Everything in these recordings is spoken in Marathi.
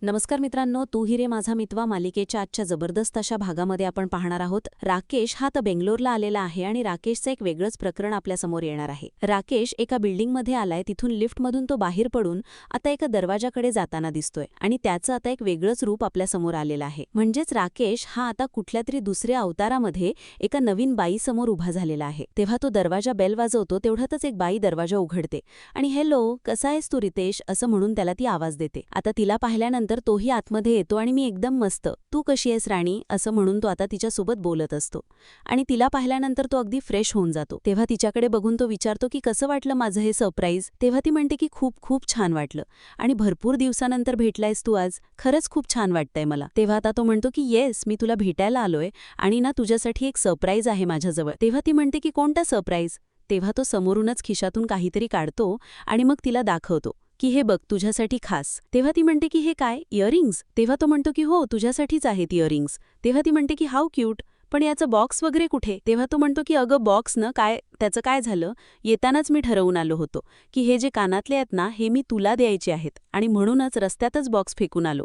नमस्कार मित्रांनो, तू ही रे माझा मितवा मालिकेच्या आजच्या जबरदस्त अशा भागामध्ये आपण पाहणार आहोत. राकेश हा तर बेंगलोरला आलेला आहे आणि राकेशचं एक वेगळंच प्रकरण आपल्यासमोर येणार आहे. राकेश एका बिल्डिंगमध्ये आलाय, तिथून लिफ्टमधून तो बाहेर पडून आता एका दरवाजाकडे जाताना दिसतोय आणि त्याचं आता एक वेगळंच रूप आपल्यासमोर आलेलं आहे. म्हणजेच राकेश हा आता कुठल्या तरी दुसऱ्या अवतारामध्ये एका नवीन बाईसमोर उभा झालेला आहे. तेव्हा तो दरवाजा बेल वाजवतो, तेवढ्यातच एक बाई दरवाजा उघडते आणि हॅलो, कसा आहेस तू रितेश असं म्हणून त्याला ती आवाज देते. आता तिला पाहिल्यानंतर तोही आतमध्ये येतो आणि मी एकदम मस्त, तू कशी आहेस राणी असं म्हणून तो आता तिच्यासोबत बोलत असतो. आणि तिला पाहिल्यानंतर तो अगदी फ्रेश होऊन जातो. तेव्हा तिच्याकडे बघून तो विचारतो की कसं वाटलं माझं हे सरप्राईज. तेव्हा ती म्हणते की खूप खूप छान वाटलं आणि भरपूर दिवसानंतर भेटलायस तू आज, खरंच खूप छान वाटतंय मला. तेव्हा आता तो म्हणतो की येस, मी तुला भेटायला आलोय आणि ना तुझ्यासाठी एक सरप्राईज आहे माझ्याजवळ. तेव्हा ती म्हणते की कोणता सरप्राईज. तेव्हा तो समोरूनच खिशातून काहीतरी काढतो आणि मग तिला दाखवतो की हे बघ तुझ्यासाठी खास. तेव्हा ती म्हणते की हे काय, इयरिंग्स. तेव्हा तो म्हणतो की हो, तुझ्यासाठीच आहेत इयरिंग्स. तेव्हा ती म्हणते की हाऊ क्यूट, पण याचं बॉक्स वगैरे कुठे. तेव्हा तो म्हणतो की अगं बॉक्स न काय, त्याचं काय झालं, येतानाच मी ठरवून आलो होतो की हे जे कानातले आहेत ना हे मी तुला द्यायचे आहेत आणि म्हणूनच रस्त्यातच बॉक्स फेकून आलो.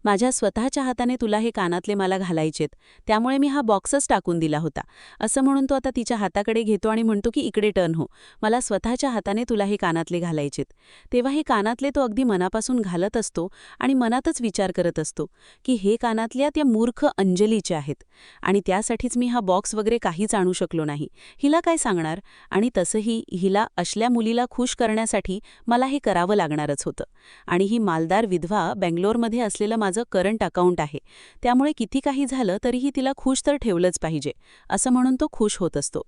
माझ्या स्वतःच्या हाताने तुला हे कानातले मला घालायचेत, त्यामुळे मी हा बॉक्सच टाकून दिला होता. असं म्हणून तो आता तिच्या हाताकडे घेतो आणि म्हणतो की इकडे टर्न हो, मला स्वतःच्या हाताने तुला हे कानातले घालायचेत. तेव्हा हे कानातले तो अगदी मनापासून घालत असतो आणि मनातच विचार करत असतो की हे कानातल्या त्या मूर्ख अंजलीचे आहेत आणि त्यासाठीच मी हा बॉक्स वगैरे काहीच आणू शकलो नाही. हिला काय सांगणार, आणि तसंही हिला असल्या मुलीला खुश करण्यासाठी मला हे करावं लागणारच होतं. आणि ही मालदार विधवा बेंगलोरमध्ये असलेलं माझं करंट अकाउंट आहे, त्यामुळे किती काही झालं तरीही तिला खुश तर ठेवलंच पाहिजे, असं म्हणून तो खुश होत असतो.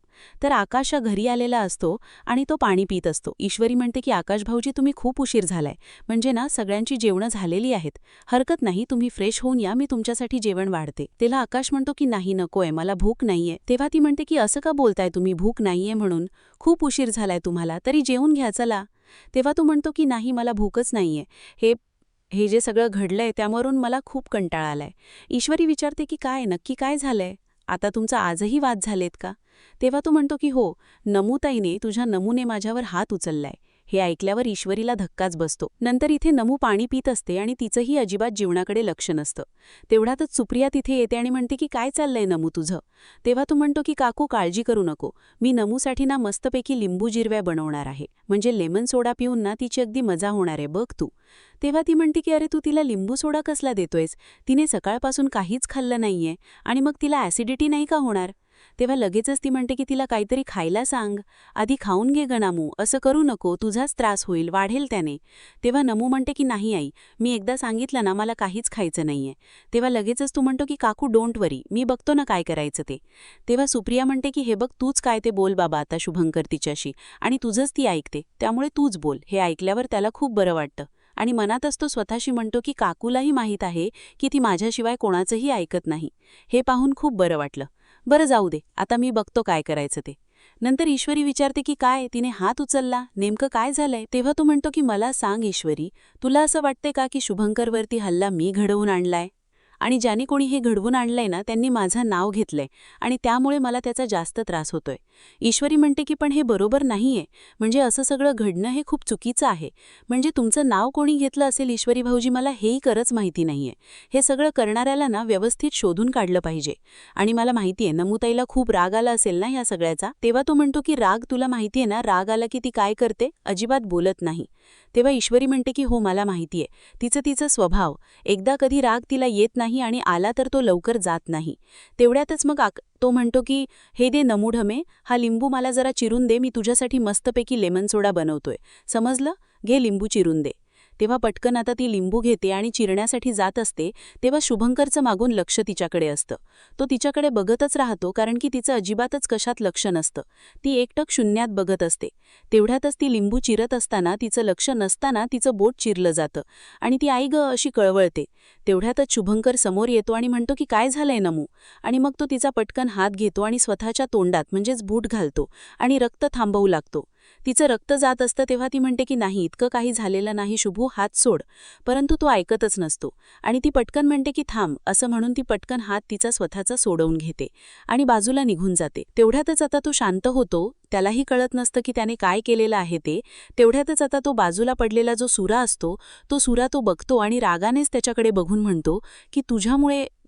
तर आकाश घरी आलेला असतो आणि तो पाणी पित असतो. ईश्वरी म्हणते की आकाश भाऊजी, तुम्ही खूप उशीर झालाय, म्हणजे ना सगळ्यांची जेवणं झालेली आहेत, हरकत नाही तुम्ही फ्रेश होऊन या, मी तुमच्यासाठी जेवण वाढते. तेव्हा आकाश म्हणतो की नाही नकोय, मला भूक नाहीये. तेव्हा ती म्हणते की असं का बोलताय तुम्ही, भूक नाहीये म्हणून, खूप उशीर झालाय तुम्हाला, तरी जेवून घ्या चला. तेव्हा तो म्हणतो की नाही, मला भूकच नाहीये, हे हे जे सगळं घडलंय त्यावरून मला खूप कंटाळा आलाय. ईश्वरी विचारते की काय नक्की काय झालंय, आता तुमचा आजही वाद झालेत का. तेव्हा तो म्हणतो की हो, नमूताईने तुझ्या नमूने माझ्यावर हात उचललाय. हे ऐकल्यावर ईश्वरीला धक्काच बसतो. नंतर इथे नमू पाणी पित असते आणि तिचंही अजिबात जीवनाकडे लक्ष नसतं. तेवढ्यातच सुप्रिया तिथे येते आणि म्हणते की काय चाललंय नमू तुझं. तेव्हा तू म्हणतो की काकू काळजी करू नको, मी नमूसाठी ना मस्तपैकी लिंबू जिरव्या बनवणार आहे, म्हणजे लेमन सोडा पिऊन ना तिची अगदी मजा होणार आहे बघ तू. तेव्हा ती म्हणते की अरे तू तिला लिंबू सोडा कसला देतोयस, तिने सकाळपासून काहीच खाल्लं नाहीये आणि मग तिला ॲसिडिटी नाही का होणार. तेव्हा लगेचच ती म्हणते की तिला काहीतरी खायला सांग, आधी खाऊन घे ग नामू, असं करू नको, तुझाच त्रास होईल, वाढेल त्याने. तेव्हा नमू म्हणते की नाही आई, मी एकदा सांगितलं ना मला काहीच खायचं नाहीये. तेव्हा लगेचच तू म्हणतो की काकू डोंट वरी, मी बघतो ना काय करायचं ते. तेव्हा सुप्रिया म्हणते की हे बघ तूच काय ते बोल बाबा आता शुभंकर तिच्याशी, आणि तुझंच ती ऐकते, त्यामुळे तूच बोल. हे ऐकल्यावर त्याला खूप बरं वाटतं आणि मनातच तो स्वतःशी म्हणतो की काकूलाही माहीत आहे की ती माझ्याशिवाय कोणाचंही ऐकत नाही. हे पाहून खूप बरं वाटलं. बरं जाऊ दे, आता मी बघतो काय करायचं ते. नंतर ईश्वरी विचारते की काय, तिने हात उचलला, नेमकं काय झालंय. तेव्हा तो म्हणतो की मला सांग ईश्वरी, तुला असं वाटते का की शुभंकरवरती हल्ला मी घडवून आणलाय, आणि ज्याने कोणी हे घडवून आणलंय ना त्यांनी माझं नाव घेतलंय आणि त्यामुळे मला त्याचा जास्त त्रास होतोय. ईश्वरी म्हणते की पण हे बरोबर नाहीये, म्हणजे असं सगळं घडणं हे खूप चुकीचं आहे. म्हणजे तुमचं नाव कोणी घेतलं असेल ईश्वरी भाऊजी मला हेही खरंच माहिती नाहीये. हे सगळं करणाऱ्याला ना व्यवस्थित शोधून काढलं पाहिजे. आणि मला माहितीये नमूताईला खूप राग आला असेल ना ह्या सगळ्याचा. तेव्हा तो म्हणतो की राग, तुला माहितीये ना राग आला की ती काय करते, अजिबात बोलत नाही. तेव्हा ईश्वरी म्हणते की हो मला माहितीये, तिचा स्वभाव, एकदा कधी राग तिला येत नाही आणि आला तर तो लवकर जात नाही. तेवढ्यातच मग तो म्हणतो की हे दे नमूढमे, हा लिंबू मला जरा चिरून दे, मी तुझ्यासाठी मस्तपैकी लेमन सोडा बनवतोय, समजलं, घे लिंबू चिरून दे. तेव्हा पटकन आता ती लिंबू घेते आणि चिरण्यासाठी जात असते, तेव्हा शुभंकरचं मागून लक्ष तिच्याकडे असतं. तो तिच्याकडे बघतच राहतो कारण की तिचं अजिबातच कशात लक्ष नसतं. ती एकटक शून्यात बघत असते. तेवढ्यातच ती लिंबू चिरत असताना तिचं लक्ष नसताना तिचं बोट चिरलं जातं आणि ती आई ग अशी कळवळते. तेवढ्यातच शुभंकर समोर येतो आणि म्हणतो की काय झालंय नमू, आणि मग तो तिचा पटकन हात घेतो आणि स्वतःच्या तोंडात म्हणजेच बूट घालतो आणि रक्त थांबवू लागतो. तिचं रक्त जात असतं तेव्हा ती म्हणते की नाही, इतकं काही झालेलं नाही शुभू, हात सोड. परंतु तो ऐकतच नसतो आणि ती पटकन म्हणते की थांब, असं म्हणून ती पटकन हात तिचा स्वतःचा सोडवून घेते आणि बाजूला निघून जाते. तेवढ्यातच आता तो शांत होतो. त्यालाही कळत नसतं की त्याने काय केलेलं आहे ते. तेवढ्यातच आता तो बाजूला पडलेला जो सुरा असतो तो सुरा तो बघतो आणि रागानेच त्याच्याकडे बघून म्हणतो की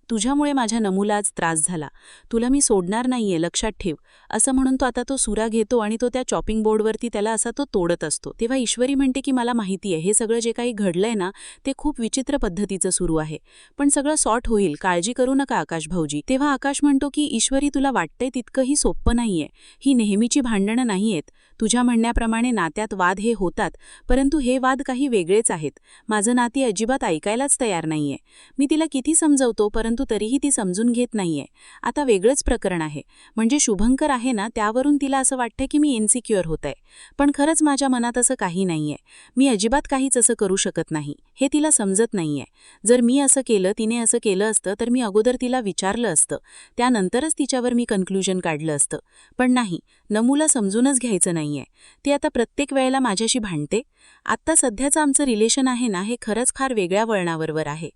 तुझ्यामुळे माझ्या नमूला आज त्रास झाला. तुला मी सोडणार नाहीये, लक्षात ठेव. असं म्हणून तो आता तो सुरा घेतो आणि तो त्या चॉपिंग बोर्डवरती त्याला असा तो तोडत असतो. तेव्हा ईश्वरी म्हणते की मला माहिती आहे हे सगळं जे काही घडलंय ना ते खूप विचित्र पद्धतीचं सुरू आहे, पण सगळं सॉर्ट होईल, काळजी करू नका आकाश भाऊजी. तेव्हा आकाश म्हणतो की ईश्वरी, तुला वाटतंय तितकंही सोपं नाहीये. ही नेहमीची भांडणं नाहीयेत. तुझ्या म्हणण्याप्रमाणे नात्यात वाद हे होतात, परंतु हे वाद काही वेगळेच आहेत. माझं नाती अजिबात ऐकायलाच तयार नाहीये. मी तिला किती समजवतो परंतु तरीही ती समजून घेत नाहीये. आता वेगळंच प्रकरण आहे. म्हणजे शुभंकर आहे ना, त्यावरून तिला असं वाटतं की मी इन्सिक्युअर होतंय. पण खरंच माझ्या मनात असं काही नाहीये. मी अजिबात काहीच असं करू शकत नाही. हे तिला समजत नाहीये. जर मी असं केलं, तिने असं केलं असतं तर मी अगोदर तिला विचारलं असतं. त्यानंतरच तिच्यावर मी कन्क्लुजन काढलं असतं. पण नाही, नमूला समजूनच घ्यायचं नाहीये. ती आता प्रत्येक वेळेला माझ्याशी भांडते. आत्ता सध्याचं आमचं रिलेशन आहे ना, हे खरंच फार वेगळ्या वळणावर आहे.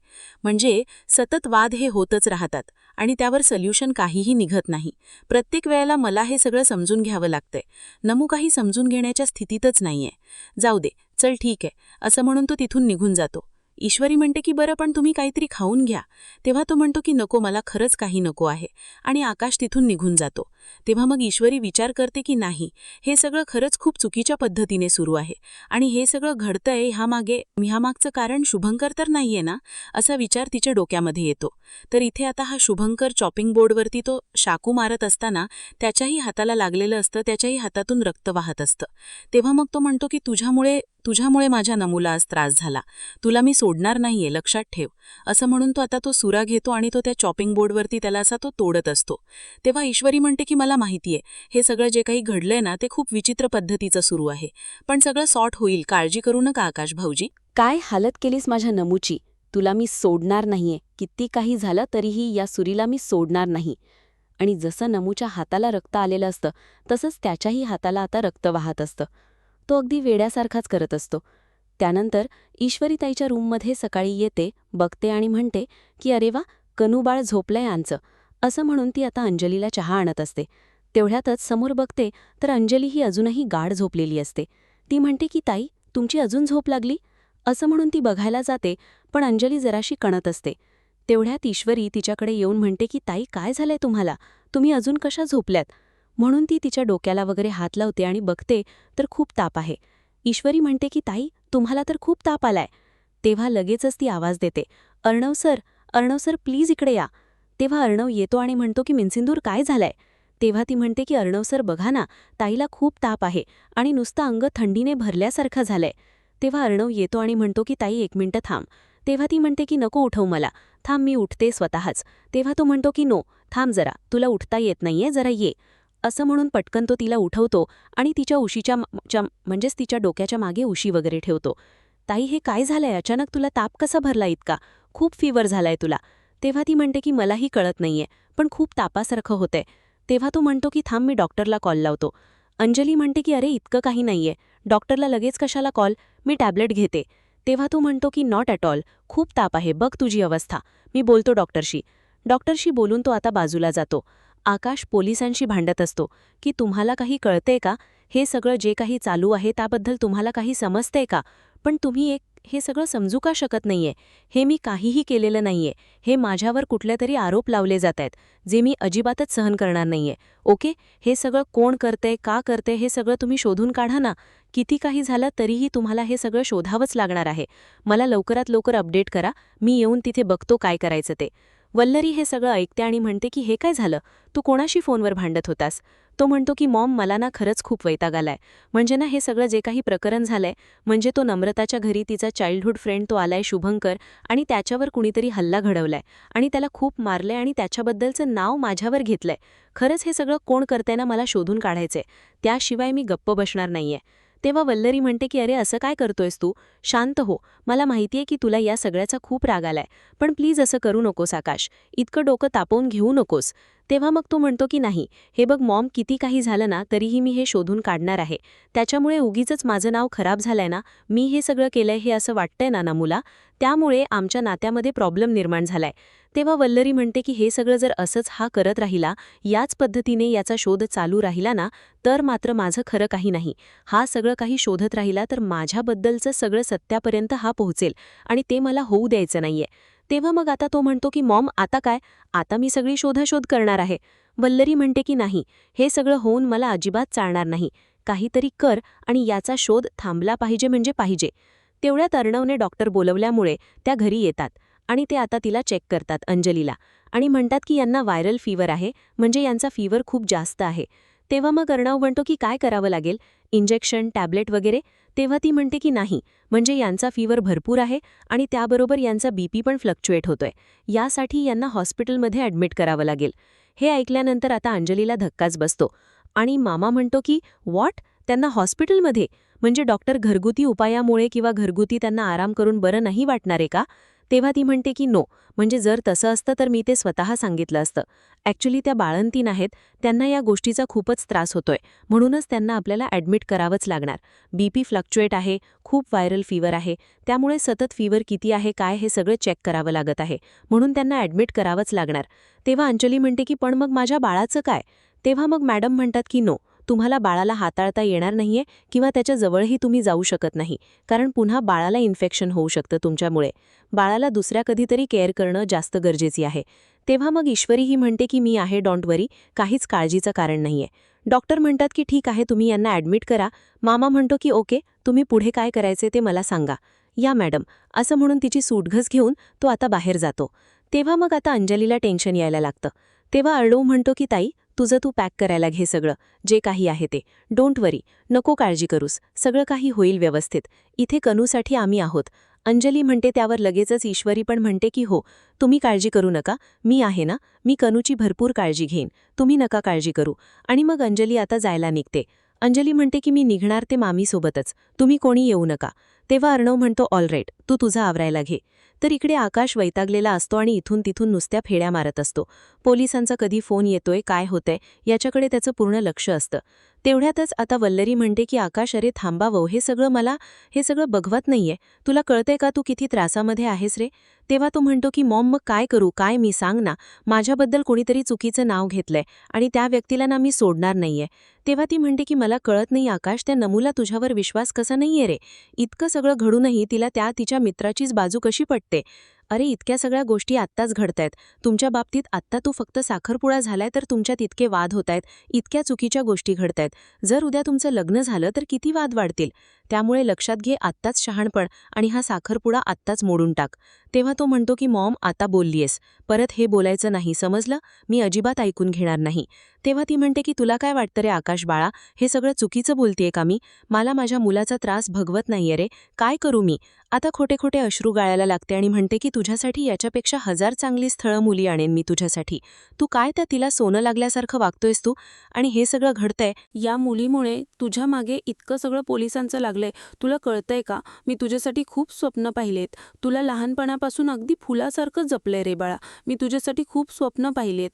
म्हणजे सतत वाद हे होतच राहतात आणि त्यावर सोल्युशन काहीही निघत नाही. प्रत्येक वेळेला मला हे सगळं समजून घ्यावं लागतंय. नमू काही समजून घेण्याच्या स्थितीतच नाहीये. जाऊ दे, चल ठीक आहे, असं म्हणून तो तिथून निघून जातो. ईश्वरी म्हणते की बरं, पण तुम्ही काहीतरी खाऊन घ्या. तेव्हा तो म्हणतो की नको, मला खरंच काही नको आहे, आणि आकाश तिथून निघून जातो. तेव्हा मग ईश्वरी विचार करते की नाही, हे सगळं खरंच खूप चुकीच्या पद्धतीने सुरू आहे आणि हे सगळं घडतंय ह्यामागचं कारण शुभंकर तर नाहीये ना, असा विचार तिच्या डोक्यामध्ये येतो. तर इथे आता हा शुभंकर चॉपिंग बोर्डवरती तो चाकू मारत असताना त्याच्याही हाताला लागलेलं असतं, त्याच्याही हातातून रक्त वाहत असतं. तेव्हा मग तो म्हणतो की तुझ्यामुळे माझ्या नमूला आज त्रास झाला. तुला मी सोडणार नाहीये, लक्षात ठेव. असं म्हणून तो आता तो सुरा घेतो आणि तो त्या चॉपिंग बोर्डवरती त्याला असा तो तोडत असतो. तेव्हा ईश्वरी म्हणते की मला माहितीये हे सगळं जे काही घडलंय ना ते खूप विचित्र पद्धतीचं सुरू आहे, पण सगळं सॉर्ट होईल, काळजी करू नका आकाश भाऊजी. काय हालत केलीस माझ्या नमूची. तुला मी सोडणार नाहीये. किती काही झालं तरीही या सुरीला मी सोडणार नाही. आणि जसं नमूच्या हाताला रक्त आलेलं असतं तसंच त्याच्याही हाताला आता रक्त वाहत असतं. तो अगदी वेड्यासारखाच करत असतो. त्यानंतर ईश्वरी ताईच्या रूममध्ये सकाळी येते, बघते आणि म्हणते की अरे वा, कनूबाळ झोपलंय आमचं. असं म्हणून ती आता अंजलीला चहा आणत असते. तेवढ्यातच समोर बघते तर अंजली ही अजूनही गाढ झोपलेली असते. ती म्हणते की ताई, तुमची अजून झोप लागली? असं म्हणून ती बघायला जाते, पण अंजली जराशी कणत असते. तेवढ्यात ईश्वरी तिच्याकडे येऊन म्हणते की ताई, काय झालंय तुम्हाला? तुम्ही अजून कशा झोपल्यात? म्हणून ती तिच्या डोक्याला वगैरे हात लावते आणि बघते तर खूप ताप आहे. ईश्वरी म्हणते की ताई, तुम्हाला तर खूप ताप आलाय. तेव्हा लगेचच ती आवाज देते, अर्णव सर प्लीज इकडे या. तेव्हा अर्णव येतो आणि म्हणतो की मिनसिंदूर, काय झालंय? तेव्हा ती म्हणते की अर्णव सर बघा ना, ताईला खूप ताप आहे आणि नुसतं अंग थंडीने भरल्यासारखं झालंय. तेव्हा अर्णव येतो आणि म्हणतो की ताई, एक मिनिटं थांब. तेव्हा ती म्हणते की नको उठवू मला, थांब मी उठते स्वतःच. तेव्हा तो म्हणतो की नो, थांब जरा, तुला उठता येत नाहीये, जरा ये. असं म्हणून पटकन तो तिला उठवतो आणि तिच्या म्हणजेच तिच्या डोक्याच्या मागे उशी वगैरे ठेवतो. ताई, हे काय झालंय? अचानक तुला ताप कसा भरला इतका? खूप फीवर झालाय तुला. तेव्हा ती म्हणते की मलाही कळत नाहीये, पण खूप तापासारखं होतंय. तेव्हा तो म्हणतो की थांब, मी डॉक्टरला कॉल लावतो. अंजली म्हणते की अरे, इतकं काही नाहीये, डॉक्टरला लगेच कशाला कॉल, मी टॅब्लेट घेते. तेव्हा तो म्हणतो की नॉट ॲट ऑल, खूप ताप आहे, बघ तुझी अवस्था, मी बोलतो डॉक्टरशी बोलून तो आता बाजूला जातो. आकाश पोलिसांशी भांडत असतो की तुम्हाला काही कळतंय का? हे सगळं जे काही चालू आहे त्याबद्दल तुम्हाला काही समजतंय का? पण तुम्ही हे सगळं समजू का शकत नाहीये? हे मी काहीही केलेलं नाहीये. हे माझ्यावर कुठलेतरी आरोप लावले जात आहेत, जे मी अजिबातच सहन करणार नाहीये. ओके? हे सगळं कोण करतंय, का करतंय, हे सगळं तुम्ही शोधून काढा ना. किती काही झालं तरीही तुम्हाला हे सगळं शोधावंच लागणार आहे. मला लवकरात लवकर अपडेट करा, मी येऊन तिथे बघतो काय करायचं ते. वल्लरी हे सगळं ऐकते आणि म्हणते की हे काय झालं? तू कोणाशी फोनवर भांडत होतास? तो म्हणतो की मॉम, मला ना खरंच खूप वैताग आलाय. म्हणजे ना, हे सगळं जे काही प्रकरण झालंय, म्हणजे तो नम्रताच्या घरी तिचा चाइल्डहुड फ्रेंड तो आलाय शुभंकर, आणि त्याच्यावर कुणीतरी हल्ला घडवलाय आणि त्याला खूप मारलंय आणि त्याच्याबद्दलचं नाव माझ्यावर घेतलंय. खरंच हे सगळं कोण करतंय ना, मला शोधून काढायचंय. त्याशिवाय मी गप्प बसणार नाहीये. तेव्हा वल्लरी म्हणते की अरे, असं काय करतोयस तू? शांत हो. मला माहितीये की तुला या सगळ्याचा खूप राग आलाय, पण प्लीज असं करू नकोस आकाश. इतकं डोकं तापवून घेऊ नकोस. तेव्हा मग तो म्हणतो की नाही, हे बघ मॉम, किती काही झालं ना तरीही मी हे शोधून काढणार आहे. त्याच्यामुळे उगीचच माझं नाव खराब झालंय ना, मी हे सगळं केलंय हे असं वाटतंय ना नमुला, त्यामुळे आमच्या नात्यामध्ये प्रॉब्लेम निर्माण झालाय. तेव्हा वल्लरी म्हणते की हे सगळं जर असंच हा करत राहिला, याच पद्धतीने याचा शोध चालू राहिला ना, तर मात्र माझं खरं काही नाही. हा सगळं काही शोधत राहिला तर माझ्याबद्दलचं सगळं सत्यापर्यंत हा पोहोचेल आणि ते मला होऊ द्यायचं नाहीये. तेव्हा मग आता तो म्हणतो की मॉम, आता काय, आता मी सगळी शोधाशोध करणार आहे. वल्लरी म्हणते की नाही, हे सगळं होऊन मला अजिबात चालणार नाही. काहीतरी कर आणि याचा शोध थांबला पाहिजे म्हणजे पाहिजे. तेवढ्यात अर्णवने डॉक्टर बोलवल्यामुळे त्या घरी येतात आणि ते आता तिला चेक करतात, अंजलीला, आणि म्हणतात की यांना व्हायरल फीवर आहे, म्हणजे यांचा फीवर खूप जास्त आहे. तेव्हा मग अर्णव म्हणतो की काय करावं लागेल, इंजेक्शन, टॅब्लेट वगैरे? तेव्हा ती म्हणते की नाही, म्हणजे यांचा फीवर भरपूर आहे आणि त्याबरोबर यांचा बीपी पण फ्लक्च्युएट होतोय. यासाठी यांना हॉस्पिटलमध्ये ॲडमिट करावं लागेल. हे ऐकल्यानंतर आता अंजलीला धक्काच बसतो आणि मामा म्हणतो की व्हॉट, त्यांना हॉस्पिटलमध्ये? म्हणजे डॉक्टर घरगुती उपायामुळे किंवा घरगुती त्यांना आराम करून बरं नाही वाटणार आहे का? तेव्हा ती म्हणते की नो, म्हणजे जर तसं असतं तर मी ते स्वतः सांगितलं असतं. ॲक्च्युली त्या बाळंतीण आहेत, त्यांना या गोष्टीचा खूपच त्रास होतोय, म्हणूनच त्यांना आपल्याला ॲडमिट करावंच लागणार. बीपी फ्लक्च्युएट आहे, खूप व्हायरल फीवर आहे, त्यामुळे सतत फीवर किती आहे काय हे सगळं चेक करावं लागत आहे, म्हणून त्यांना ॲडमिट करावंच लागणार. तेव्हा अंजली म्हणते की पण मग माझ्या बाळाचं काय? तेव्हा मग मॅडम म्हणतात की नो, तुम्हाला बाळाला हाताळता येणार नाहीये किंवा त्याच्या जवळही तुम्ही जाऊ शकत नाही, कारण पुन्हा बाळाला इन्फेक्शन होऊ शकतं तुमच्यामुळे. बाळाला दुसऱ्या कधीतरी केअर करणं जास्त गरजेची आहे. तेव्हा मग ईश्वरीही म्हणते की मी आहे, डोंट वरी, काहीच काळजीचं कारण नाहीये. डॉक्टर म्हणतात की ठीक आहे, तुम्ही यांना ॲडमिट करा. मामा म्हणतो की ओके, तुम्ही पुढे काय करायचे ते मला सांगा. या मॅडम, असं म्हणून तिची सूटघस घेऊन तो आता बाहेर जातो. तेव्हा मग आता अंजलीला टेन्शन यायला लागतं. तेव्हा अर्णव म्हणतो की ताई, तुझं तू पॅक करायला घे सगळं, जे काही आहे ते. डोंट वरी, नको काळजी करूस, सगळं काही होईल व्यवस्थित. इथे कनूसाठी आम्ही आहोत. अंजली म्हणते त्यावर लगेचच ईश्वरी पण म्हणते की हो, तुम्ही काळजी करू नका, मी आहे ना, मी कनूची भरपूर काळजी घेईन, तुम्ही नका काळजी करू. आणि मग अंजली आता जायला निघते. अंजली म्हणते की मी निघणार ते मामीसोबतच, तुम्ही कोणी येऊ नका. तेव्हा अर्णव म्हणतो ऑलराईट, तू तुझा आवरायला घे. तर इकडे आकाश वैतागलेला असतो आणि इथून तिथून नुसत्या फेड्या मारत असतो. पोलिसांचा कधी फोन येतोय, काय होतंय, याच्याकडे त्याचं पूर्ण लक्ष असतं. तेवढ्यातच आता वल्लरी म्हणते की आकाश, अरे थांबावं, हे सगळं बघवत नाहीये, तुला कळतंय का तू किती त्रासामध्ये आहेस रे? तेव्हा तो म्हणतो की मॉम, मग काय करू, काय मी सांग ना, माझ्याबद्दल कोणीतरी चुकीचं नाव घेतलंय आणि त्या व्यक्तीला ना मी सोडणार नाहीये. तेव्हा ती म्हणते की मला कळत नाही आकाश, त्या नमूला तुझ्यावर विश्वास कसा नाहीये रे? इतकं सगळं घडूनही तिला तिच्या मित्राचीच बाजू कशी पटते? अरे इतक्या सगळ्या गोष्टी आत्ताच घडतायत तुमच्या बाबतीत. आत्ता तू फक्त साखरपुडा झालाय तर तुमच्यात इतके वाद होतायत, इतक्या चुकीच्या गोष्टी घडतायत. जर उद्या तुमचं लग्न झालं तर किती वाद वाढतील. त्यामुळे लक्षात घे आत्ताच शहाणपण आणि हा साखरपुडा आत्ताच मोडून टाक. तेव्हा तो म्हणतो की मॉम, आता बोललीयस, परत हे बोलायचं नाही, समजलं? मी अजिबात ऐकून घेणार नाही. तेव्हा ती म्हणते की तुला काय वाटतं रे आकाश बाळा, हे सगळं चुकीचं बोलतेय का मी? मला माझ्या मुलाचा त्रास भगवत नाहीये रे, काय करू मी? आता खोटे खोटे अश्रू गाळायला लागते आणि म्हणते की तुझ्यासाठी याच्यापेक्षा 1000 चांगली स्थळं मुली आणेन मी तुझ्यासाठी. तू काय त्या तिला सोनं लागल्यासारखं वागतोयस तू? आणि हे सगळं घडतंय या मुलीमुळे तुझ्या मागे इतकं सगळं पोलिसांचं लागलंय. तुला कळतंय का, मी तुझ्यासाठी खूप स्वप्न पाहिलेत. तुला लहानपणापासून अगदी फुलासारखं जपलंय रे बाळा. मी तुझ्यासाठी खूप स्वप्न पाहिलेत.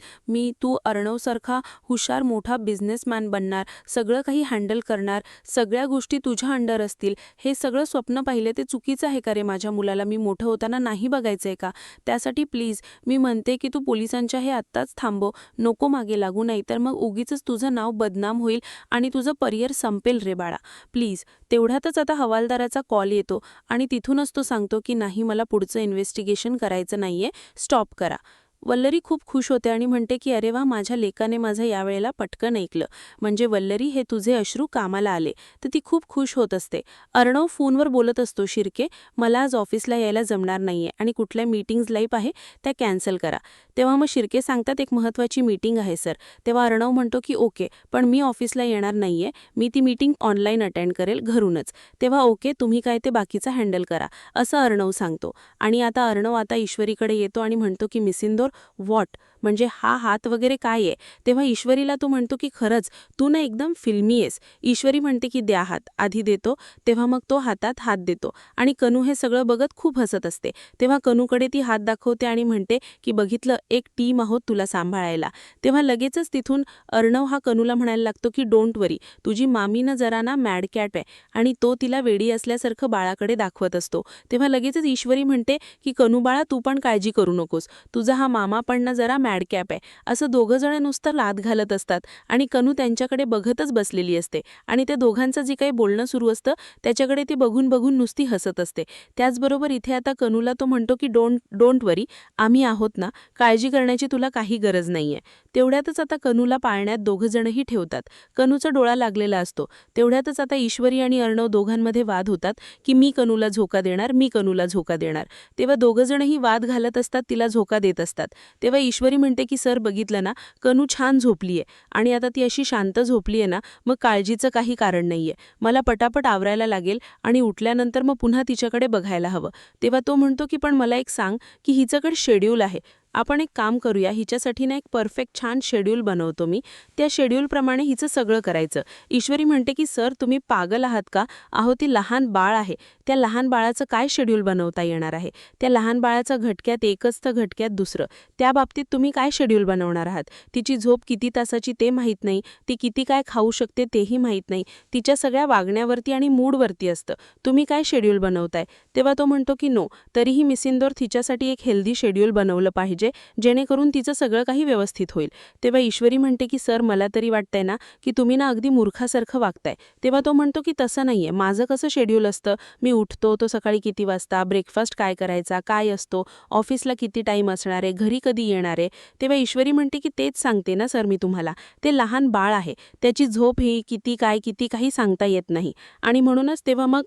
तू अर्णवसारखा हुशार मोठा बिझनेसमॅन बनणार, सगळं काही हँडल करणार, सगळ्या गोष्टी तुझ्या अंडर असतील, हे सगळं स्वप्न पाहिले. ते चुकीचं आहे का रे? माझ्या मुलाला मी मोठं होताना नाही बघायचंय का? त्यासाठी प्लीज मी म्हणते की तू पोलिसांच्या हे आत्ताच थांबव, नको मागे लागू, नाही तर मग उगीचच तुझं नाव बदनाम होईल आणि तुझं करिअर संपेल रे बाळा, प्लीज. तेवढ्यातच आता हवालदाराचा कॉल येतो आणि तिथूनच तो सांगतो की नाही, मला पुढचं इन्व्हेस्टिगेशन करायचं नाहीये, स्टॉप करा. वल्लरी खूप खुश होते आणि म्हणते की अरे वा, माझ्या लेकाने माझं यावेळेला पटकन ऐकलं, म्हणजे वल्लरी, हे तुझे अश्रू कामाला आले. तर ती खूप खुश होत असते. अर्णव फोनवर बोलत असतो, शिर्के, मला आज ऑफिसला यायला जमणार नाहीये आणि कुठल्या मीटिंग्ज लाईव्ह आहे त्या कॅन्सल करा. तेव्हा मग शिर्के सांगतात एक महत्त्वाची मीटिंग आहे सर. तेव्हा अर्णव म्हणतो की ओके, पण मी ऑफिसला येणार नाहीये, मी ती मीटिंग ऑनलाईन अटेंड करेल घरूनच. तेव्हा ओके, तुम्ही काय ते बाकीचं हँडल करा, असं अर्णव सांगतो. आणि आता अर्णव ईश्वरीकडे येतो आणि म्हणतो की मिसिंदोर, व्हॉट म्हणजे हा हात वगैरे काय आहे. तेव्हा ईश्वरीला तो म्हणतो की खरंच तू ना एकदम फिल्मी आहेस. ईश्वरी म्हणते की द्या हात. आधी देतो तेव्हा मग तो हातात हात देतो आणि कनू हे सगळं बघत खूप हसत असते. तेव्हा कनूकडे ती हात दाखवते आणि म्हणते की बघितलं, एक टीम आहोत तुला सांभाळायला. तेव्हा लगेचच तिथून अर्णव हा कनूला म्हणायला लागतो की डोंट वरी, तुझी मामी ना जरा ना मॅड कॅट आहे आणि तो तिला वेडी असल्यासारखं बाळाकडे दाखवत असतो. तेव्हा लगेचच ईश्वरी म्हणते की कनू बाळा तू पण काळजी करू नकोस, तुझा हा मामा पण ना जरा मॅडकॅप आहे. असं दोघं जण नुसतं लाद घालत असतात आणि कनू त्यांच्याकडे बघतच बसलेली असते आणि त्या दोघांचं जे काही बोलणं सुरू असतं त्याच्याकडे ती बघून बघून नुसती हसत असते. त्याचबरोबर इथे आता कनूला तो म्हणतो की डोंट वरी, आम्ही आहोत ना, काळजी करण्याची तुला काही गरज नाहीये. तेवढ्यातच आता कनूला पाळण्यात दोघं जणही ठेवतात. कनूचा डोळा लागलेला असतो. तेवढ्यातच आता ईश्वरी आणि अर्णव दोघांमध्ये वाद होतात की मी कनूला झोका देणार, मी कनूला झोका देणार. तेव्हा दोघं जणही वाद घालत असतात, तिला झोका देत असतात. तेव्हा ईश्वरी म्हणते की सर बघितलं ना, कनू छान झोपलीये आणि आता ती अशी शांत झोपलीये ना, मग काळजीचं काही कारण नाहीये. मला पटापट आवरायला लागेल आणि उठल्यानंतर मग पुन्हा तिच्याकडे बघायला हवं. तेव्हा तो म्हणतो की पण मला एक सांग की हिच्याकडे शेड्यूल आहे, आपण एक काम करूया, हिच्यासाठी ना एक परफेक्ट छान शेड्यूल बनवतो मी, त्या शेड्यूलप्रमाणे हिचं सगळं करायचं. ईश्वरी म्हणते की सर तुम्ही पागल आहात का? अहो ती लहान बाळ आहे, त्या लहान बाळाचं काय शेड्यूल बनवता येणार आहे? त्या लहान बाळाचं घटक्यात एकच तर घटक्यात दुसरं, त्या बाबतीत तुम्ही काय शेड्यूल बनवणार आहात? तिची झोप किती तासाची ते माहीत नाही, ती किती काय खाऊ शकते तेही माहीत नाही, तिच्या सगळ्या वागण्यावरती आणि मूडवरती असतं. तुम्ही काय शेड्यूल बनवताय? तेव्हा तो म्हणतो की नो, तरीही मिस इंदोर तिच्यासाठी एक हेल्दी शेड्यूल बनवलं पाहिजे जेणेकरून तिचं सगळं काही व्यवस्थित होईल. तेव्हा ईश्वरी म्हणते की सर मला तरी वाटतंय ना की तुम्ही ना अगदी मूर्खासारखं वागताय. तेव्हा तो म्हणतो की तसं नाहीये, माझं कसं शेड्यूल असतं, मी उठतो तो सकाळी किती वाजता, ब्रेकफास्ट काय करायचा, काय असतो, ऑफिसला किती टाईम असणार आहे, घरी कधी येणार आहे. तेव्हा ईश्वरी म्हणते की तेच सांगते ना सर मी तुम्हाला, ते लहान बाळ आहे, त्याची झोप ही किती काही सांगता येत नाही. आणि म्हणूनच तेव्हा मग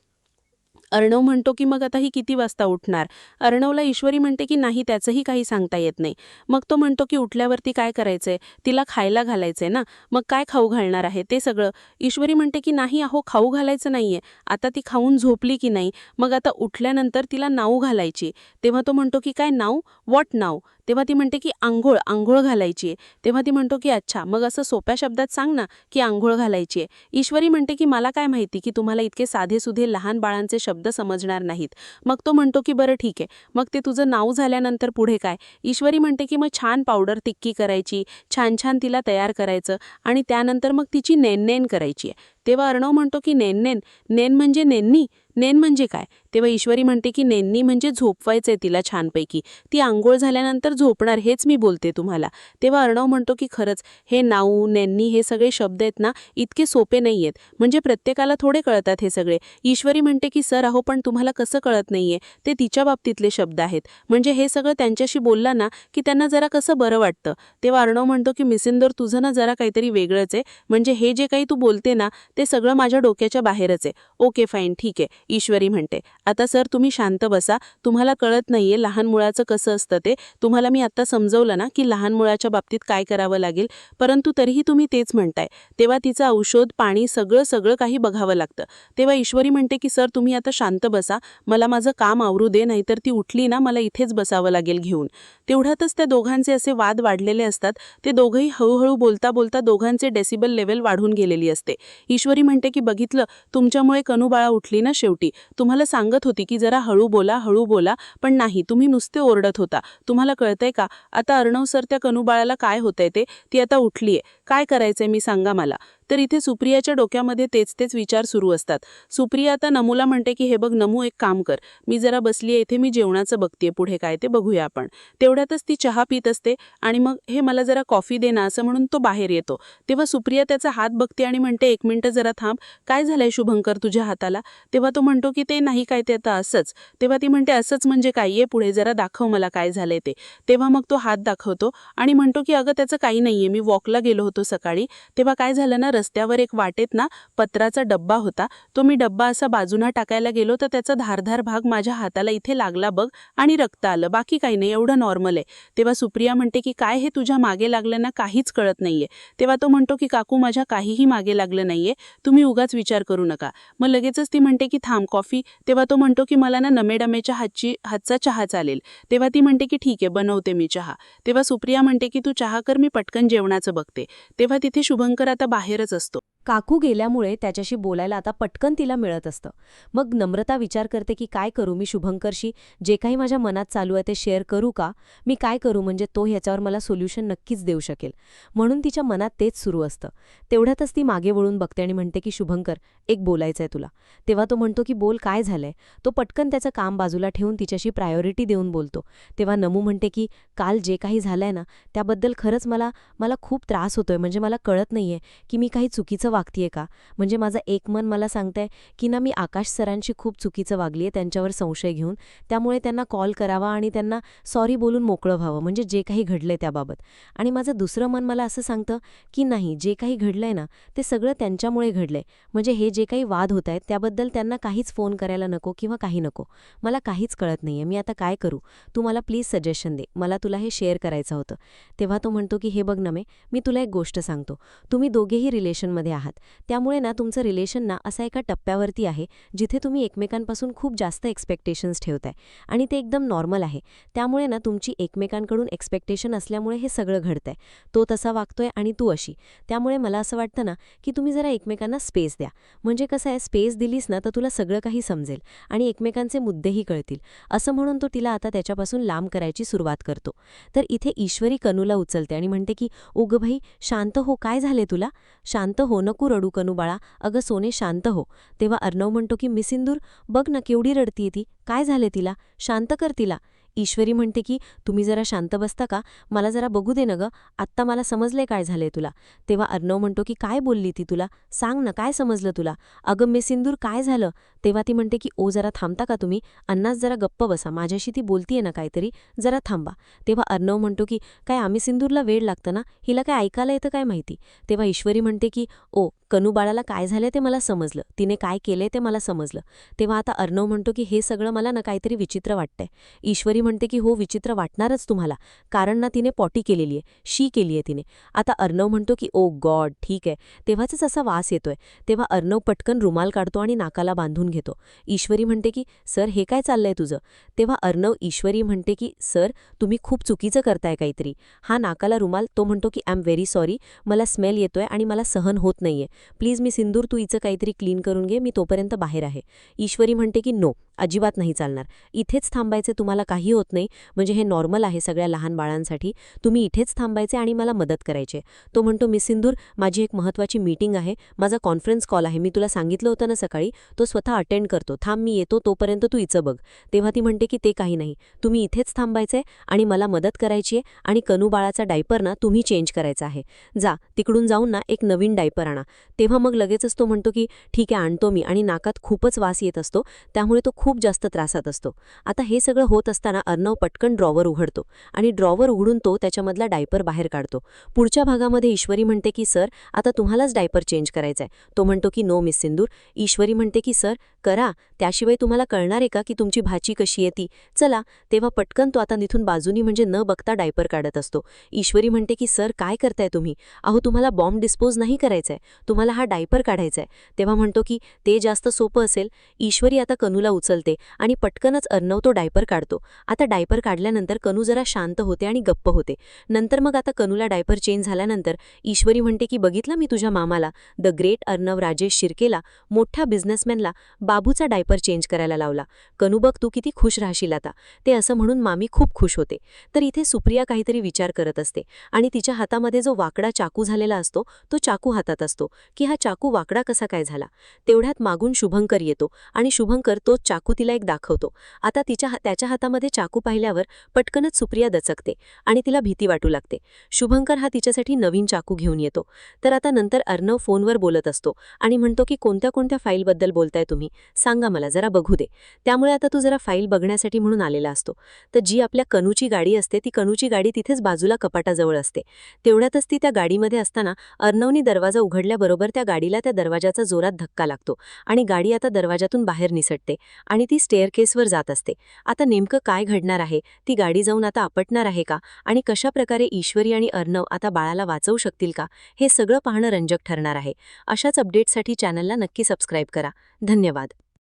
अर्णव म्हणतो की मग आता ही किती वाजता उठणार? अर्णवला ईश्वरी म्हणते की नाही त्याचंही काही सांगता येत नाही. मग तो म्हणतो की उठल्यावरती काय करायचंय, तिला खायला घालायचंय ना, मग काय खाऊ घालणार आहे ते सगळं. ईश्वरी म्हणते की नाही अहो खाऊ घालायचं नाहीये, आता ती खाऊन झोपली की नाही, मग आता उठल्यानंतर तिला नाऊ घालायची. तेव्हा तो म्हणतो की काय नाऊ, व्हॉट नाऊ? तेव्हा ती म्हणते की आंघोळ घालायची आहे. तेव्हा ती म्हणतो की अच्छा मग असं सोप्या शब्दात सांग ना की आंघोळ घालायची आहे. ईश्वरी म्हणते की मला काय माहिती की तुम्हाला इतके साधेसुधे लहान बाळांचे शब्द समजणार नाहीत. मग तो म्हणतो की बरं ठीक आहे, मग ते तुझं नाव झाल्यानंतर पुढे काय? ईश्वरी म्हणते की मग छान पावडर टिक्की करायची, छान छान तिला तयार करायचं आणि त्यानंतर मग तिची नेन करायची आहे. तेव्हा अर्णव म्हणतो की नेन म्हणजे नेन्नी, नेन म्हणजे काय? तेव्हा ईश्वरी म्हणते की नेन्नी म्हणजे झोपवायचंय तिला छानपैकी, ती आंघोळ झाल्यानंतर झोपणार हेच मी बोलते तुम्हाला. तेव्हा अर्णव म्हणतो की खरंच हे नाऊ नेन्नी हे सगळे शब्द आहेत ना इतके सोपे नाही आहेत, म्हणजे प्रत्येकाला थोडे कळतात हे सगळे. ईश्वरी म्हणते की सर अहो पण तुम्हाला कसं कळत नाहीये, ते तिच्या बाबतीतले शब्द आहेत, म्हणजे हे सगळं त्यांच्याशी बोलला ना की त्यांना जरा कसं बरं वाटतं. तेव्हा अर्णव म्हणतो की मिस इंदोर तुझं ना जरा काहीतरी वेगळंच आहे, म्हणजे हे जे काही तू बोलते ना ते सगळं माझ्या डोक्याच्या बाहेरच आहे. ओके फाईन ठीक आहे, ईश्वरी म्हणते. आता सर तुम्ही शांत बसा, तुम्हाला कळत नाहीये लहान मुलाचं कसं असतं ते, तुम्हाला मी आता समजवलं ना की लहान मुलाच्या बाबतीत काय करावं लागेल, परंतु तरीही तुम्ही तेच म्हणताय. तेव्हा तिचं औषध पाणी सगळं काही बघावं लागतं. तेव्हा ईश्वरी म्हणते की सर तुम्ही आता शांत बसा, मला माझं काम आवरू दे, नाहीतर ती उठली ना मला इथेच बसावं लागेल घेऊन. तेवढ्यातच त्या दोघांचे असे वाद वाढलेले असतात. ते दोघंही हळूहळू बोलता बोलता दोघांचे डेसिबल लेवल वाढून गेलेली असते. ईश्वरी म्हणते की बघितलं, तुमच्यामुळे कनू बाळा उठली ना शेवटी, तुम्हाला सांगत होती की जरा हळू बोला, पण नाही तुम्ही नुसते ओरडत होता. तुम्हाला कळतंय का आता अर्णव सर त्या कनू बाळाला काय होतंय ते, ती आता उठलीये, काय करायचंय मी सांगा मला. तर इथे सुप्रियाच्या डोक्यामध्ये तेच विचार सुरू असतात. सुप्रिया आता नमूला म्हणते की हे बघ नमू एक काम कर, मी जरा बसलीये इथे, मी जेवणाचं बघतेय पुढे काय ते बघूया आपण. तेवढ्यातच ती चहा पित असते आणि मग हे मला जरा कॉफी दे ना असं म्हणून तो बाहेर येतो. तेव्हा सुप्रिया त्याचा हात बघते आणि म्हणते 1 मिनिट जरा थांब, काय झालंय शुभंकर तुझ्या हाताला? तेव्हा तो म्हणतो की ते नाही काय ते आता असंच. तेव्हा ती म्हणते असंच म्हणजे काय, ये पुढे जरा दाखव मला काय झालंय ते. तेव्हा मग तो हात दाखवतो आणि म्हणतो की अगं त्याचं काही नाहीये, मी वॉकला गेलो होतो सकाळी, तेव्हा काय झालं ना रस्त्यावर एक वाटेत ना पत्राचा डब्बा होता. तो मी डब्बा असा बाजूना टाकायला गेलो तर त्याचा धारधार भाग माझ्या हाताला इथे लागला बघ आणि रक्त आलं. बाकी काही नाही, एवढं नॉर्मल आहे. तेव्हा सुप्रिया म्हणते की काय हे तुझ्या मागे लागलं ना, काहीच कळत नाहीये. तेव्हा तो म्हणतो की काकू माझ्या काहीही मागे लागलं नाहीये, तुम्ही उगाच विचार करू नका. मग लगेचच ती म्हणते की थांब कॉफी. तेव्हा तो म्हणतो की मला ना नमेडमेच्या हातचा चहा चालेल. तेव्हा ती म्हणते की ठीक आहे बनवते मी चहा. तेव्हा सुप्रिया म्हणते की तू चहा कर, मी पटकन जेवणाचं बघते. तेव्हा तिथे शुभंकर आता बाहेरच असतो. काकू गेल्यामुळे त्याच्याशी बोलायला आता पटकन तिला मिळत असतं. मग नम्रता विचार करते की काय करू मी शुभंकरशी, जे काही माझ्या मनात चालू आहे ते शेअर करू का, मी काय करू म्हणजे तो ह्याच्यावर मला सोल्युशन नक्कीच देऊ शकेल. म्हणून तिच्या मनात तेच सुरू असतं. तेवढ्यातच ती मागे वळून बघते आणि म्हणते की शुभंकर एक बोलायचंय तुला. तेव्हा तो म्हणतो की बोल काय झालंय. तो पटकन त्याचं काम बाजूला ठेवून तिच्याशी प्रायोरिटी देऊन बोलतो. तेव्हा नमू म्हणते की काल जे काही झालंय ना त्याबद्दल खरंच मला खूप त्रास होतोय. म्हणजे मला कळत नाहीये की मी काही चुकीचं वागतीये का. म्हणजे माझं एक मन मला सांगतंय की ना मी आकाश सरांशी खूप चुकीचं वागलीये त्यांच्यावर संशय घेऊन. त्यामुळे त्यांना कॉल करावा आणि त्यांना सॉरी बोलून मोकळं व्हावं म्हणजे जे काही घडलंय त्याबाबत. आणि माझं दुसरं मन मला असं सांगतं की नाही, जे काही घडलंय ना ते सगळं त्यांच्यामुळे घडलंय. म्हणजे हे जे काही वाद होत आहेत त्याबद्दल त्यांना काहीच फोन करायला नको किंवा काही नको. मला काहीच कळत नाहीये, मी आता काय करू. तू मला प्लीज सजेशन दे, मला तुला हे शेअर करायचं होतं. तेव्हा तो म्हणतो की हे बघ नमे, मी तुला एक गोष्ट सांगतो. तुम्ही दोघेही रिलेशनमध्ये आहात. त्यामुळे ना तुमचं रिलेशन ना असा एका टप्प्यावरती आहे जिथे तुम्ही एकमेकांपासून खूप जास्त एक्सपेक्टेशन्स ठेवताय आणि ते एकदम नॉर्मल आहे. त्यामुळे ना तुमची एकमेकांकडून एक्सपेक्टेशन असल्यामुळे हे सगळं घडतंय. तो तसा वागतोय आणि तू अशी. त्यामुळे मला असं वाटतं ना की तुम्ही जरा एकमेकांना स्पेस द्या. म्हणजे कसं आहे, स्पेस दिलीस ना तर तुला सगळं काही समजेल आणि एकमेकांचे मुद्देही कळतील. असं म्हणून तो तिला आता त्याच्यापासून लांब करायची सुरुवात करतो. तर इथे ईश्वरी कनूला उचलते आणि म्हणते की ओग भाई शांत हो, काय झाले तुला. शांत हो, नको रडू कनू बाळा, अगं सोने शांत हो. तेव्हा अर्णव म्हणतो की मिसिंदूर बघ ना केवढी रडतीये ती, काय झाले तिला, शांत कर तिला. ईश्वरी म्हणते की तुम्ही जरा शांत बसता का, मला जरा बघू दे ना गं, आत्ता मला समजलंय काय झालंय तुला. तेव्हा अर्णव म्हणतो की काय बोलली ती तुला, सांग ना काय समजलं तुला. अगं मिसिंदूर काय झालं. तेव्हा ती म्हणते की ओ जरा थांबता का तुम्ही, अन्नाच जरा गप्प बसा, माझ्याशी ती बोलतीये ना काहीतरी, जरा थांबा. तेव्हा अर्णव म्हणतो की काय आम्ही सिंदूरला वेळ लागतं ना, हिला काय ऐकायला येतं काय माहिती. तेव्हा ईश्वरी म्हणते की ओ कनू बाळाला काय झाले ते मला समजलं, तिने काय केले ते मला समजलं. तेव्हा आता अर्णव म्हणतो की हे सगळं मला ना काहीतरी विचित्र वाटतंय. ईश्वरी म्हणते की हो विचित्र वाटणारच तुम्हाला, कारण ना तिने पॉटी केलेली आहे, शी केली आहे तिने. आता अर्णव म्हणतो की ओ गॉड ठीक आहे. तेव्हाच असा वास येतोय. तेव्हा अर्णव पटकन रुमाल काढतो आणि नाकाला बांधून घेतो. ईश्वरी म्हणते की सर हे काय चाललंय तुझं. तेव्हा अर्णव ईश्वरी म्हणते की सर तुम्ही खूप चुकीचं करताय काहीतरी. हा नाकाला रुमाल. तो म्हणतो की आय एम व्हेरी सॉरी, मला स्मेल येतोय आणि मला सहन होत नाहीये. प्लीज मी सिंदूर तू हिचं काहीतरी क्लीन करून घे, मी तोपर्यंत बाहेर आहे. ईश्वरी म्हणते की नो, अजिबात नाही चालणार, इथेच थांबायचे, तुम्हाला काही होत नाही, म्हणजे हे नॉर्मल आहे सगळ्या लहान बाळांसाठी, तुम्ही इथेच थांबायचे आणि मला मदत करायचे. तो म्हणतो मिस सिंदूर माझी एक महत्त्वाची मीटिंग आहे, माझा कॉन्फरन्स कॉल आहे, मी तुला सांगितलं होतं ना सकाळी, तो स्वतः अटेंड करतो, थांब मी येतो, तोपर्यंत तू हिचं बघ. तेव्हा ती म्हणते की ते काही नाही, तुम्ही इथेच थांबायचे आणि मला मदत करायची आहे आणि कनू बाळाचा डायपर ना तुम्ही चेंज करायचा आहे. जा तिकडून जाऊन ना एक नवीन डायपर आणा. तेव्हा मग लगेचच तो म्हणतो की ठीक आहे आणतो मी, आणि नाकात खूपच वास येत असतो, त्यामुळे तो खूप जास्त त्रासात असतो. आता हे सगळं होत असताना अर्णव पटकन ड्रॉवर उघडतो आणि ड्रॉवर उघडून तो त्याच्यामधला डायपर बाहेर काढतो. पुढच्या भागामध्ये ईश्वरी म्हणते की सर आता तुम्हालाच डायपर चेंज करायचा आहे. तो म्हणतो की नो मिस सिंदूर. ईश्वरी म्हणते की सर करा, त्याशिवाय तुम्हाला कळणार आहे का की तुमची भाची कशी आहे ती, चला. तेव्हा पटकन तो आता तिथून बाजूनी म्हणजे न बघता डायपर काढत असतो. ईश्वरी म्हणते की सर काय करताय तुम्ही, अहो तुम्हाला बॉम्ब डिस्पोज नाही करायचंय, तुम्हाला हा डायपर काढायचा आहे. तेव्हा म्हणतो की ते जास्त सोपं असेल. ईश्वरी आता कनूला उचलते आणि पटकनच अर्णव तो डायपर काढतो. आता डायपर काढल्यानंतर कनू जरा शांत होते आणि गप्प होते. नंतर मग आता कनूला डायपर चेंज झाल्यानंतर ईश्वरी म्हणते की बघितलं मी तुझ्या मामाला, द ग्रेट अर्णव राजेश शिर्केला, मोठ्या बिझनेसमॅनला बाबूचा डायपर चेंज करायला लावला. कनू बघ तू किती खुश राहशील आता. ते असं म्हणून मामी खूप खुश होते. तर इथे सुप्रिया काहीतरी विचार करत असते आणि तिच्या हातामध्ये जो वाकडा चाकू झालेला असतो तो चाकू हातात असतो की हा चाकू वाकडा कसा काय झाला. तेवढ्यात मागून शुभंकर येतो आणि शुभंकर तो चाकू चाकू तिला एक दाखवतो. आता त्याच्या हातामध्ये चाकू पाहिल्यावर पटकनच सुप्रिया दचकते आणि तिला भीती वाटू लागते. शुभंकर हा तिच्यासाठी नवीन चाकू घेऊन येतो. तर आता नंतर अर्णव फोनवर बोलत असतो आणि म्हणतो की कोणत्या कोणत्या फाईलबद्दल बोलताय तुम्ही, सांगा मला, जरा बघू दे. त्यामुळे आता तो जरा फाईल बघण्यासाठी म्हणून आलेला असतो. तर जी आपल्या कनूची गाडी असते ती कनूची गाडी तिथेच बाजूला कपाटाजवळ असते. तेवढ्यातच ती त्या गाडीमध्ये असताना अर्णवनी दरवाजा उघडल्याबरोबर त्या गाडीला त्या दरवाजाचा जोरात धक्का लागतो आणि गाडी आता दरवाजातून बाहेर निसटते आणि ती स्टेअरकेसवर जात असते. आता नेमकं काय घडणार आहे, ती गाडी जाऊन आता आपटणार आहे का आणि कशा प्रकारे ईश्वरी आणि अर्णव आता बाळाला वाचवू शकतील का, हे सगळं पाहणं रंजक ठरणार आहे. अशाच अपडेट्ससाठी चॅनलला नक्की सबस्क्राईब करा. धन्यवाद.